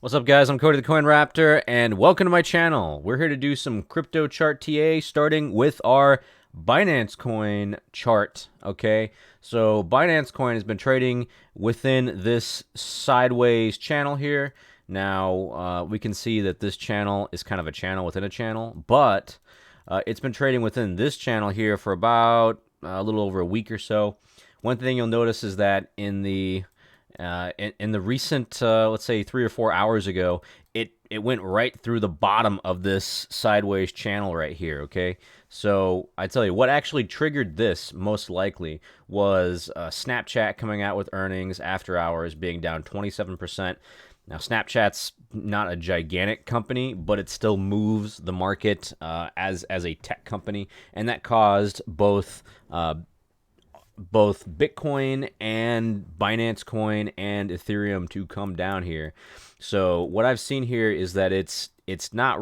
What's up, guys? I'm Cody the Coin Raptor, and welcome to my channel. We're here to do some crypto chart TA, starting with our Binance Coin chart. Okay, so Binance Coin has been trading within this sideways channel here. Now we can see that this channel is kind of a channel within a channel, but it's been trading within this channel here for about a little over a week or so. One thing you'll notice is that in the recent, let's say 3 or 4 hours ago, it went right through the bottom of this sideways channel right here. Okay, so I tell you what actually triggered this most likely was Snapchat coming out with earnings after hours being down 27%. Now, Snapchat's not a gigantic company, but it still moves the market as a tech company, and that caused both Bitcoin and Binance Coin and Ethereum to come down here. So what I've seen here is that it's not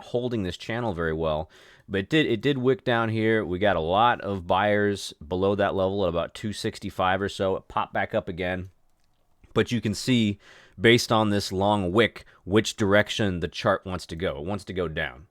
holding this channel very well, but it did wick down here. We got a lot of buyers below that level at about 265 or so. It popped back up again, but you can see based on this long wick which direction the chart wants to go. It wants to go down.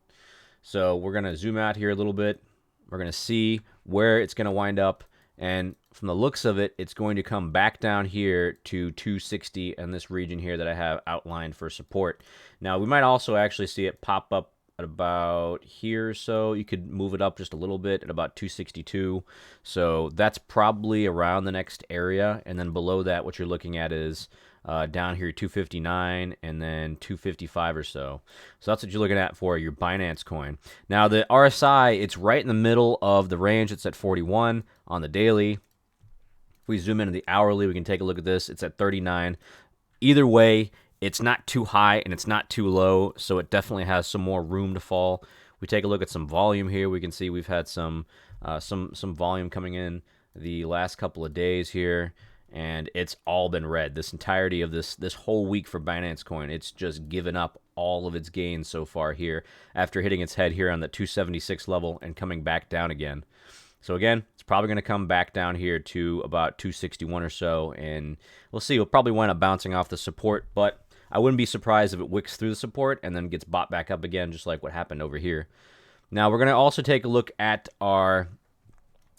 So we're going to zoom out here a little bit. We're going to see where it's going to wind up. And from the looks of it, it's going to come back down here to 260 in this region here that I have outlined for support. Now, we might also actually see it pop up at about here or so. You could move it up just a little bit at about 262. So that's probably around the next area. And then below that, what you're looking at is down here 259 and then 255 or so. So that's what you're looking at for your Binance coin. Now the RSI, it's right in the middle of the range. It's at 41 on the daily. If we zoom into the hourly, we can take a look at this. It's at 39. Either way, it's not too high and it's not too low, so it definitely has some more room to fall. We take a look at some volume here. We can see we've had some volume coming in the last couple of days here, and it's all been red. This entirety of this whole week for Binance Coin, it's just given up all of its gains so far here after hitting its head here on the 276 level and coming back down again. So again, it's probably going to come back down here to about 261 or so, and we'll see. We'll probably wind up bouncing off the support, but I wouldn't be surprised if it wicks through the support and then gets bought back up again, just like what happened over here. Now we're going to also take a look at our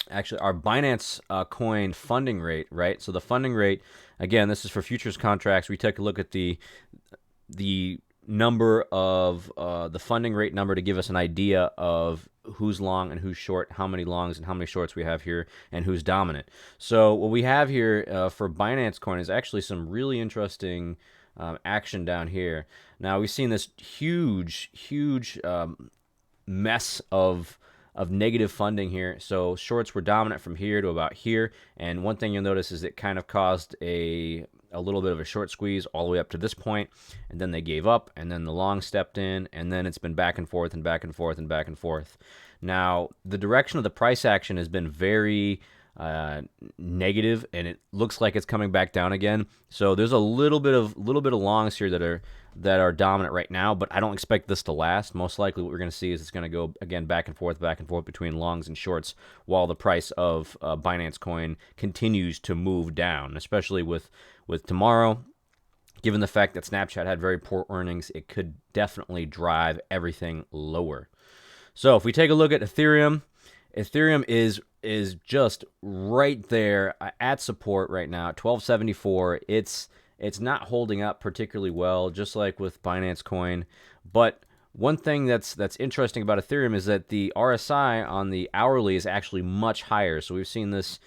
Binance coin funding rate, right? So the funding rate, again, this is for futures contracts. We take a look at the number of the funding rate number to give us an idea of who's long and who's short, how many longs and how many shorts we have here, and who's dominant. So what we have here for Binance coin is actually some really interesting action down here. Now we've seen this huge mess of negative funding here. So shorts were dominant from here to about here, and one thing you'll notice is it kind of caused a little bit of a short squeeze all the way up to this point, and then they gave up, and then the long stepped in, and then it's been back and forth and back and forth and back and forth. Now the direction of the price action has been very negative, and it looks like it's coming back down again. So there's a little bit of longs here that are dominant right now, but I don't expect this to last. Most likely what we're going to see is it's going to go again back and forth between longs and shorts while the price of Binance coin continues to move down, especially with tomorrow. Given the fact that Snapchat had very poor earnings, it could definitely drive everything lower. So if we take a look at Ethereum is just right there at support right now at 1274. It's not holding up particularly well, just like with Binance Coin. But one thing that's interesting about Ethereum is that the RSI on the hourly is actually much higher. So we've seen this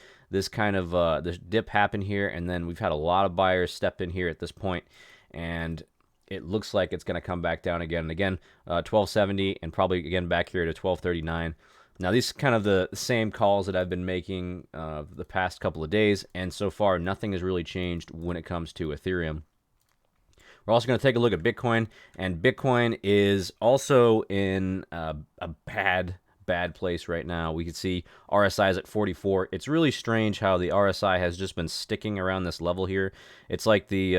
kind of this dip happen here, and then we've had a lot of buyers step in here at this point, and it looks like it's going to come back down again and again, 1270, and probably again back here to 1239. Now, these are kind of the same calls that I've been making the past couple of days, and so far nothing has really changed when it comes to Ethereum. We're also going to take a look at Bitcoin, and Bitcoin is also in a bad place right now. We can see RSI is at 44. It's really strange how the RSI has just been sticking around this level here. It's like the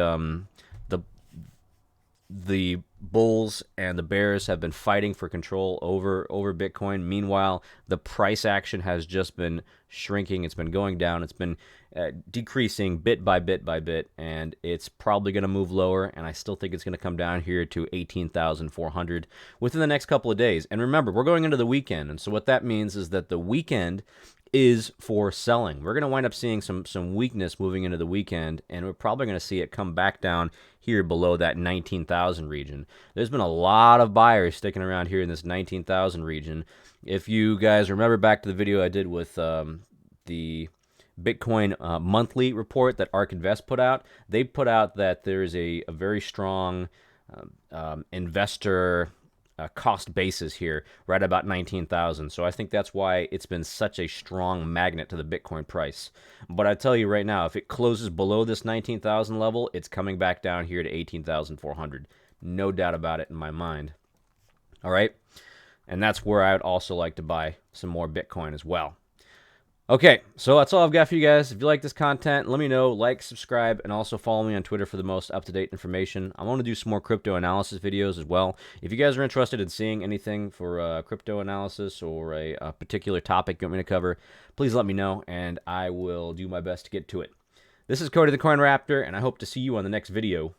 the bulls and the bears have been fighting for control over Bitcoin. Meanwhile, the price action has just been shrinking. It's been going down. It's been decreasing bit by bit by bit, and it's probably going to move lower. And I still think it's going to come down here to 18,400 within the next couple of days. And remember, we're going into the weekend, and so what that means is that the weekend is for selling. We're going to wind up seeing some weakness moving into the weekend, and we're probably going to see it come back down here below that 19,000 region. There's been a lot of buyers sticking around here in this 19,000 region. If you guys remember back to the video I did with the Bitcoin monthly report that ARK Invest put out, they put out that there's a very strong investor cost basis here, right about 19,000. So I think that's why it's been such a strong magnet to the Bitcoin price. But I tell you right now, if it closes below this 19,000 level, it's coming back down here to 18,400. No doubt about it in my mind. All right. And that's where I would also like to buy some more Bitcoin as well. Okay, so that's all I've got for you guys. If you like this content, let me know, like, subscribe, and also follow me on Twitter for the most up-to-date information. I want to do some more crypto analysis videos as well. If you guys are interested in seeing anything for crypto analysis or a particular topic you want me to cover, please let me know, and I will do my best to get to it. This is Cody the Coin Raptor, and I hope to see you on the next video.